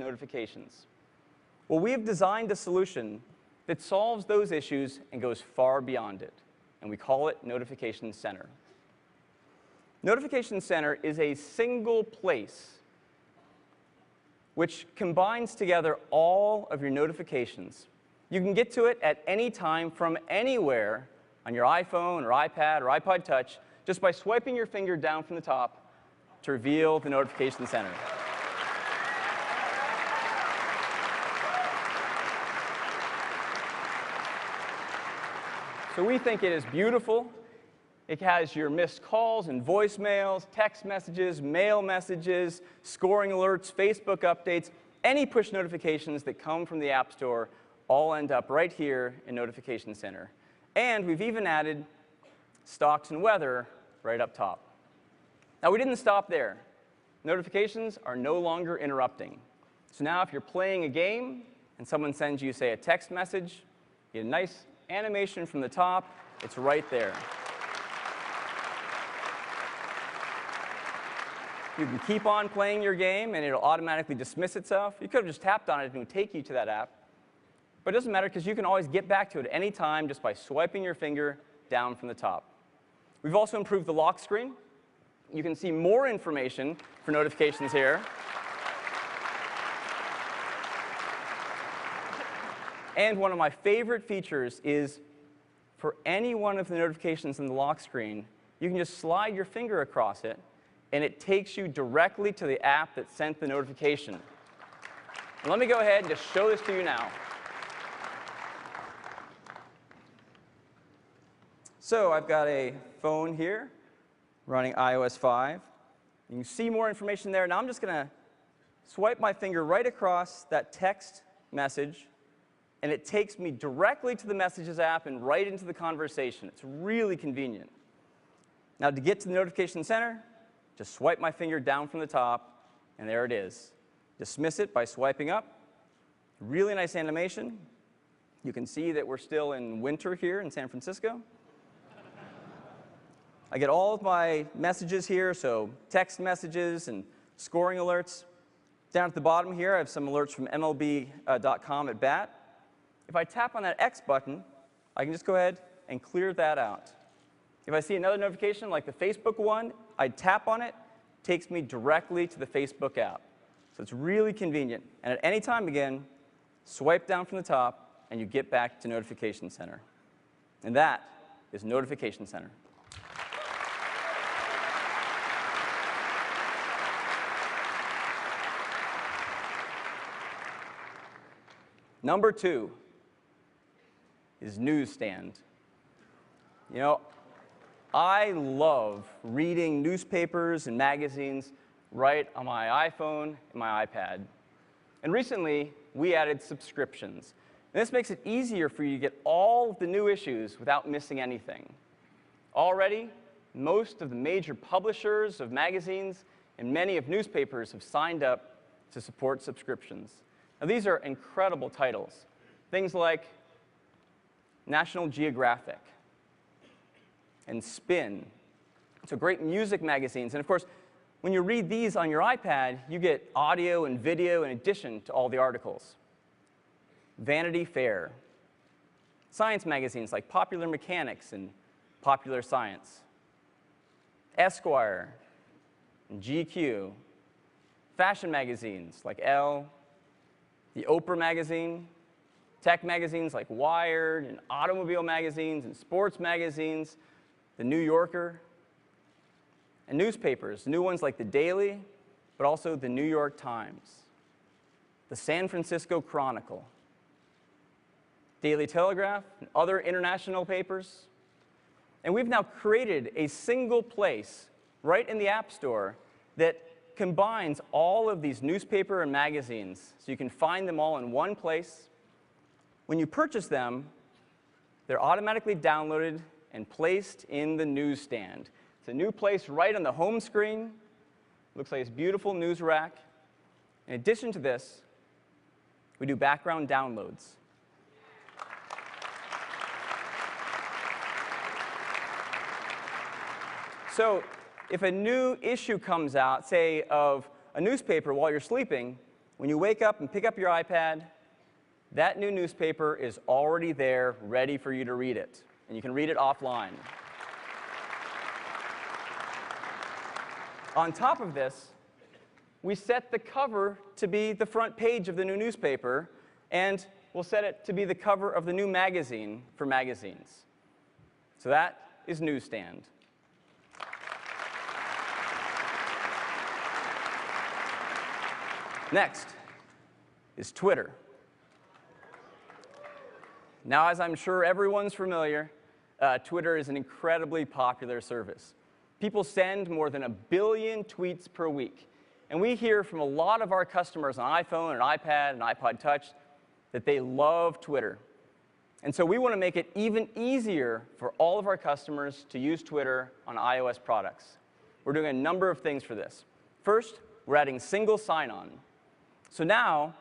notifications? Well, we've designed a solution that solves those issues and goes far beyond it, and we call it Notification Center. Notification Center is a single place which combines together all of your notifications. You can get to it at any time from anywhere on your iPhone or iPad or iPod Touch just by swiping your finger down from the top to reveal the Notification Center. So we think it is beautiful. It has your missed calls and voicemails, text messages, mail messages, scoring alerts, Facebook updates, any push notifications that come from the App Store all end up right here in Notification Center. And we've even added stocks and weather right up top. Now, we didn't stop there. Notifications are no longer interrupting. So now if you're playing a game and someone sends you, say, a text message, you get a nice animation from the top. It's right there. You can keep on playing your game, and it'll automatically dismiss itself. You could have just tapped on it, and it would take you to that app. But it doesn't matter, because you can always get back to it at any time just by swiping your finger down from the top. We've also improved the lock screen. You can see more information for notifications here. And one of my favorite features is for any one of the notifications in the lock screen, you can just slide your finger across it, and it takes you directly to the app that sent the notification. And let me go ahead and just show this to you now. So I've got a phone here running iOS 5. You can see more information there. Now I'm just going to swipe my finger right across that text message, and it takes me directly to the Messages app and right into the conversation. It's really convenient. Now to get to the Notification Center, just swipe my finger down from the top, and there it is. Dismiss it by swiping up. Really nice animation. You can see that we're still in winter here in San Francisco. I get all of my messages here, so text messages and scoring alerts. Down at the bottom here, I have some alerts from MLB.com at bat. If I tap on that X button, I can just go ahead and clear that out. If I see another notification, like the Facebook one, I tap on it, takes me directly to the Facebook app. So it's really convenient. And at any time, again, swipe down from the top, and you get back to Notification Center. And that is Notification Center. Number 2 is Newsstand. You know, I love reading newspapers and magazines right on my iPhone and my iPad. And recently, we added subscriptions. And this makes it easier for you to get all of the new issues without missing anything. Already, most of the major publishers of magazines and many of newspapers have signed up to support subscriptions. Now, these are incredible titles. Things like National Geographic and Spin. So great music magazines. And of course, when you read these on your iPad, you get audio and video in addition to all the articles. Vanity Fair. Science magazines like Popular Mechanics and Popular Science. Esquire and GQ. Fashion magazines like Elle. The Oprah magazine, tech magazines like Wired, and automobile magazines, and sports magazines, The New Yorker, and newspapers, new ones like The Daily, but also The New York Times, the San Francisco Chronicle, Daily Telegraph, and other international papers. And we've now created a single place right in the App Store that combines all of these newspaper and magazines, so you can find them all in one place. When you purchase them, they're automatically downloaded and placed in the newsstand. It's a new place right on the home screen. Looks like this beautiful news rack. In addition to this, we do background downloads. So if a new issue comes out, say, of a newspaper while you're sleeping, when you wake up and pick up your iPad, that new newspaper is already there, ready for you to read it. And you can read it offline. On top of this, we set the cover to be the front page of the new newspaper, and we'll set it to be the cover of the new magazine for magazines. So that is Newsstand. Next is Twitter. Now, as I'm sure everyone's familiar, Twitter is an incredibly popular service. People send more than 1 billion tweets per week. And we hear from a lot of our customers on iPhone and iPad and iPod Touch that they love Twitter. And so we want to make it even easier for all of our customers to use Twitter on iOS products. We're doing a number of things for this. First, we're adding single sign-on. So now,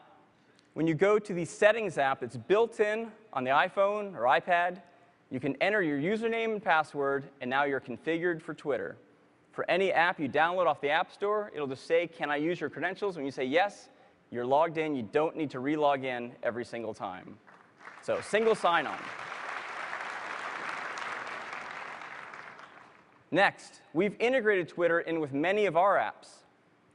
when you go to the Settings app that's built in on the iPhone or iPad, you can enter your username and password, and now you're configured for Twitter. For any app you download off the App Store, it'll just say, "Can I use your credentials?" When you say yes, you're logged in. You don't need to re-log in every single time. So single sign-on. Next, we've integrated Twitter in with many of our apps,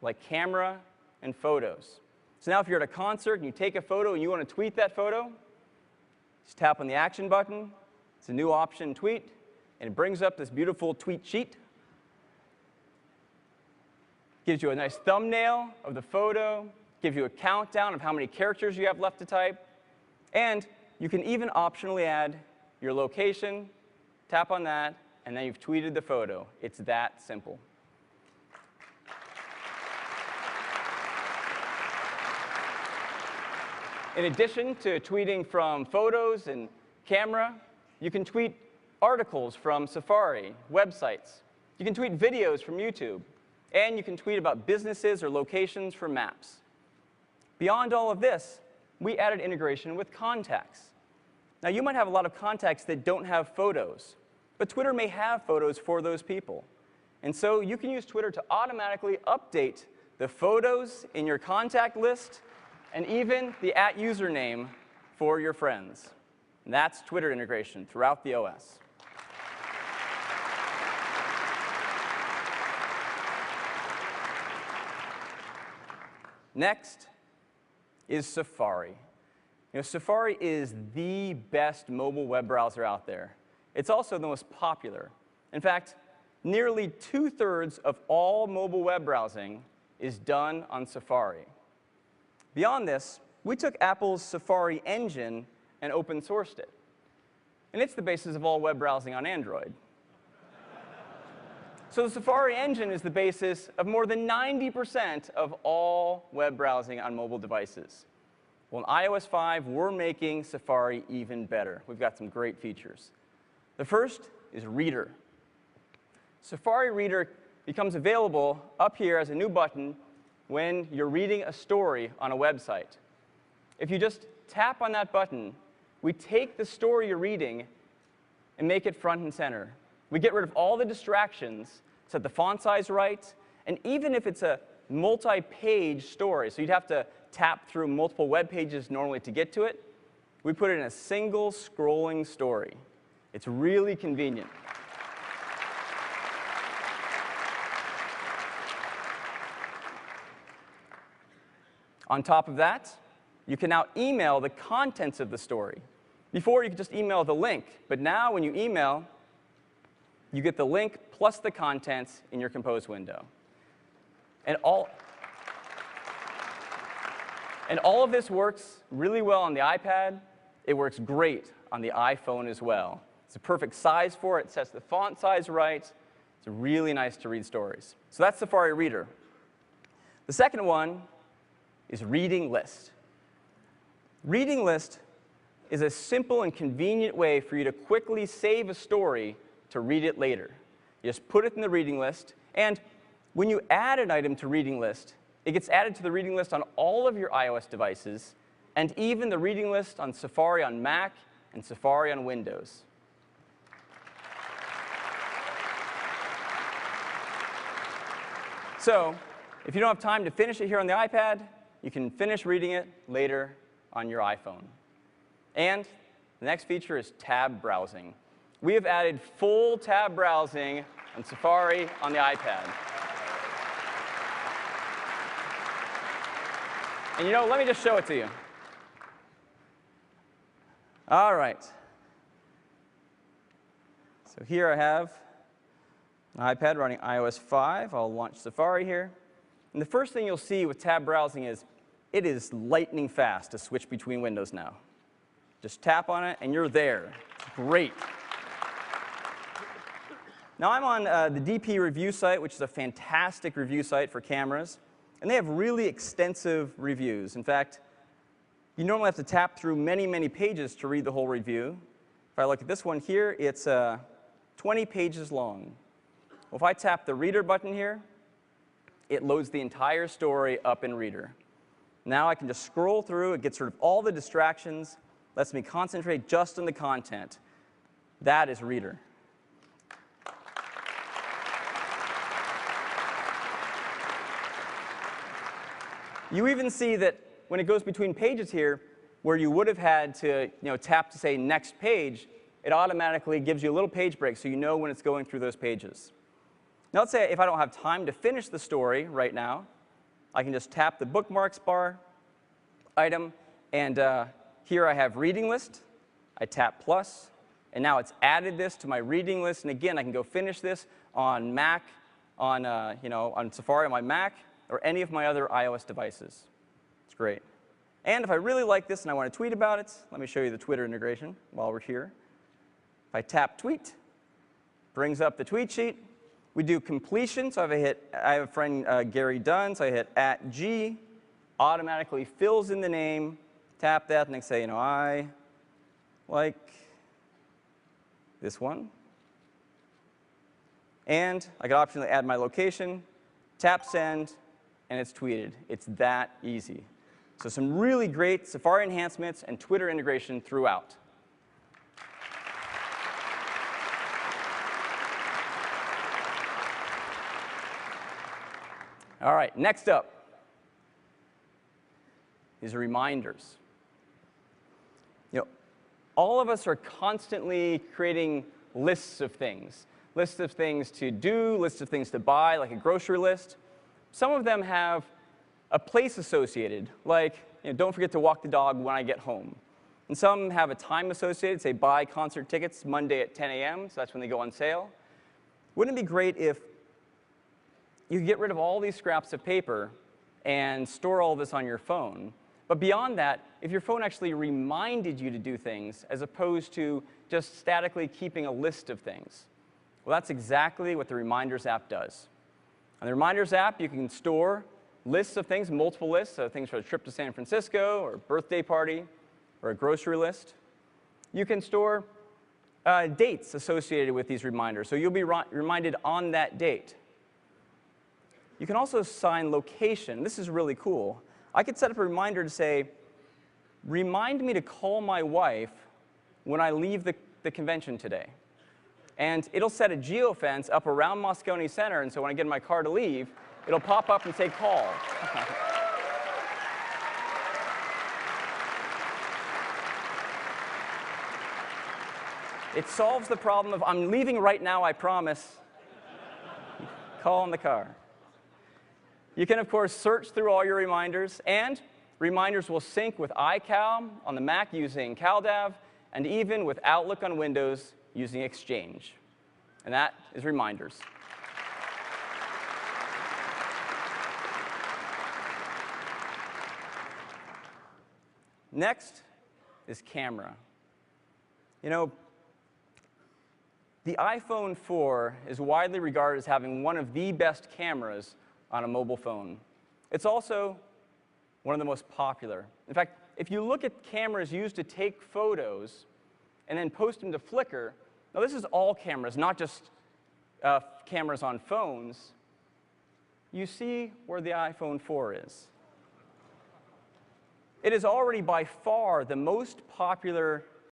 like Camera and Photos. So now if you're at a concert and you take a photo and you want to tweet that photo, just tap on the Action button. It's a new option, Tweet, and it brings up this beautiful tweet sheet. Gives you a nice thumbnail of the photo, gives you a countdown of how many characters you have left to type, and you can even optionally add your location, tap on that, and then you've tweeted the photo. It's that simple. In addition to tweeting from Photos and Camera, you can tweet articles from Safari, websites. You can tweet videos from YouTube. And you can tweet about businesses or locations from Maps. Beyond all of this, we added integration with contacts. Now, you might have a lot of contacts that don't have photos, but Twitter may have photos for those people. And so you can use Twitter to automatically update the photos in your contact list and even the @username for your friends. And that's Twitter integration throughout the OS. Next is Safari. Safari is the best mobile web browser out there. It's also the most popular. In fact, nearly 2/3 of all mobile web browsing is done on Safari. Beyond this, we took Apple's Safari engine and open sourced it. And it's the basis of all web browsing on Android. So the Safari engine is the basis of more than 90% of all web browsing on mobile devices. Well, in iOS 5, we're making Safari even better. We've got some great features. The first is Reader. Safari Reader becomes available up here as a new button when you're reading a story on a website. If you just tap on that button, we take the story you're reading and make it front and center. We get rid of all the distractions, set the font size right, and even if it's a multi-page story, so you'd have to tap through multiple web pages normally to get to it, we put it in a single scrolling story. It's really convenient. On top of that, you can now email the contents of the story. Before, you could just email the link, but now when you email, you get the link plus the contents in your Compose window. And all of this works really well on the iPad. It works great on the iPhone as well. It's a perfect size for it. It sets the font size right. It's really nice to read stories. So that's Safari Reader. The second one is Reading List. Reading List is a simple and convenient way for you to quickly save a story to read it later. You just put it in the reading list, and when you add an item to reading list, it gets added to the reading list on all of your iOS devices, and even the reading list on Safari on Mac and Safari on Windows. So if you don't have time to finish it here on the iPad, you can finish reading it later on your iPhone. And the next feature is tab browsing. We have added full tab browsing on Safari on the iPad. And let me just show it to you. All right. So here I have an iPad running iOS 5. I'll launch Safari here. And the first thing you'll see with tab browsing is it is lightning fast to switch between windows now. Just tap on it, and you're there. It's great. Now, I'm on the DP review site, which is a fantastic review site for cameras. And they have really extensive reviews. In fact, you normally have to tap through many, many pages to read the whole review. If I look at this one here, it's 20 pages long. Well, if I tap the Reader button here, it loads the entire story up in Reader. Now I can just scroll through. It gets rid of all the distractions, lets me concentrate just on the content. That is Reader. You even see that when it goes between pages here, where you would have had to tap to say next page, it automatically gives you a little page break so you know when it's going through those pages. Now let's say if I don't have time to finish the story right now, I can just tap the bookmarks bar item, and here I have reading list. I tap plus, and now it's added this to my reading list. And again, I can go finish this on Mac, on Safari on my Mac, or any of my other iOS devices. It's great. And if I really like this and I want to tweet about it, let me show you the Twitter integration while we're here. If I tap tweet, brings up the tweet sheet. We do completion, so I have a friend, Gary Dunn, so I hit @G, automatically fills in the name, tap that, and I say, I like this one. And I can optionally add my location, tap send, and it's tweeted. It's that easy. So some really great Safari enhancements and Twitter integration throughout. All right, next up is reminders. All of us are constantly creating lists of things to do, lists of things to buy, like a grocery list. Some of them have a place associated, like don't forget to walk the dog when I get home. And some have a time associated, say buy concert tickets Monday at 10 a.m., so that's when they go on sale. Wouldn't it be great if you could get rid of all these scraps of paper and store all this on your phone? But beyond that, if your phone actually reminded you to do things as opposed to just statically keeping a list of things. Well, that's exactly what the Reminders app does. On the Reminders app, you can store lists of things, multiple lists, so things for a trip to San Francisco, or a birthday party, or a grocery list. You can store dates associated with these reminders, so you'll be reminded on that date. You can also assign location. This is really cool. I could set up a reminder to say, remind me to call my wife when I leave the convention today. And it'll set a geofence up around Moscone Center, and so when I get in my car to leave, it'll pop up and say call. It solves the problem of, I'm leaving right now, I promise. Call in the car. You can, of course, search through all your reminders, and reminders will sync with iCal on the Mac using CalDAV, and even with Outlook on Windows using Exchange. And that is Reminders. Next is camera. The iPhone 4 is widely regarded as having one of the best cameras on a mobile phone. It's also one of the most popular. In fact, if you look at cameras used to take photos and then post them to Flickr, now this is all cameras, not just cameras on phones, you see where the iPhone 4 is. It is already by far the most popular